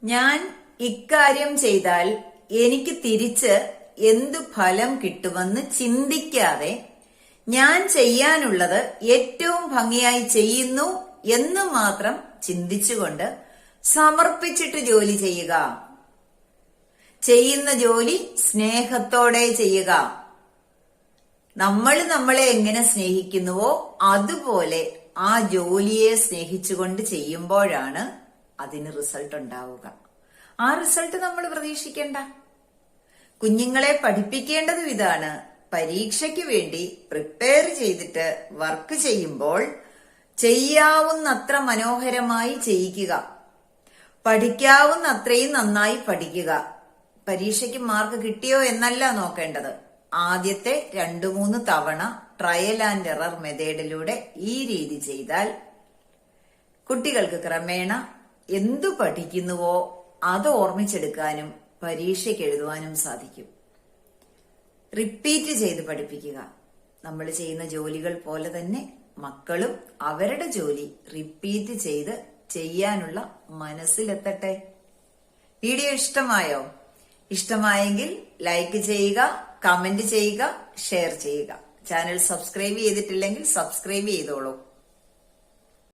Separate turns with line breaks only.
ഞാൻ ഇക്കാര്യം ചെയ്താൽ എനിക്ക് തിരിച്ച് എന്തു ഫലം കിട്ടുമെന്ന് ചിന്തിക്കാതെ ഞാൻ ചെയ്യാനുള്ളത് ഏറ്റവും ഭംഗിയായി ചെയ്യുന്നു എന്ന് മാത്രം ചിന്തിച്ചുകൊണ്ട് സമർപ്പിച്ചിട്ട് ജോലി ചെയ്യുക. ചെയ്യുന്ന ജോലി സ്നേഹത്തോടെ ചെയ്യുക. നമ്മൾ നമ്മളെ എങ്ങനെ സ്നേഹിക്കുന്നുവോ അതുപോലെ ആ ജോലിയെ സ്നേഹിച്ചുകൊണ്ട് ചെയ്യുമ്പോഴാണ് അതിന് റിസൾട്ട് ഉണ്ടാവുക. ആ റിസൾട്ട് നമ്മൾ പ്രതീക്ഷിക്കേണ്ട. കുഞ്ഞുങ്ങളെ പഠിപ്പിക്കേണ്ടതും ഇതാണ്. പരീക്ഷയ്ക്ക് വേണ്ടി പ്രിപ്പയർ ചെയ്തിട്ട് വർക്ക് ചെയ്യുമ്പോൾ ചെയ്യാവുന്നത്ര മനോഹരമായി ചെയ്യിക്കുക. പഠിക്കാവുന്ന അത്രയും നന്നായി പഠിക്കുക. പരീക്ഷയ്ക്ക് മാർക്ക് കിട്ടിയോ എന്നല്ല നോക്കേണ്ടത്. ആദ്യത്തെ 2-3 തവണ ട്രയൽ ആൻഡ് എറർ മെത്തേഡിലൂടെ ഈ രീതി ചെയ്താൽ കുട്ടികൾക്ക് ക്രമേണ എന്തു പഠിക്കുന്നുവോ അത് ഓർമ്മിച്ചെടുക്കാനും പരീക്ഷയ്ക്ക് എഴുതുവാനും സാധിക്കും. റിപ്പീറ്റ് ചെയ്ത് പഠിപ്പിക്കുക. നമ്മൾ ചെയ്യുന്ന ജോലികൾ പോലെ തന്നെ മക്കളും അവരുടെ ജോലി റിപ്പീറ്റ് ചെയ്ത് ചെയ്യാനുള്ള മനസ്സിലെത്തട്ടെ. വീഡിയോ ഇഷ്ടമായോ? ഇഷ്ടമായെങ്കിൽ ലൈക്ക് ചെയ്യുക, കമന്റ് ചെയ്യുക, ഷെയർ ചെയ്യുക. ചാനൽ സബ്സ്ക്രൈബ് ചെയ്തിട്ടില്ലെങ്കിൽ സബ്സ്ക്രൈബ് ചെയ്തോളൂ.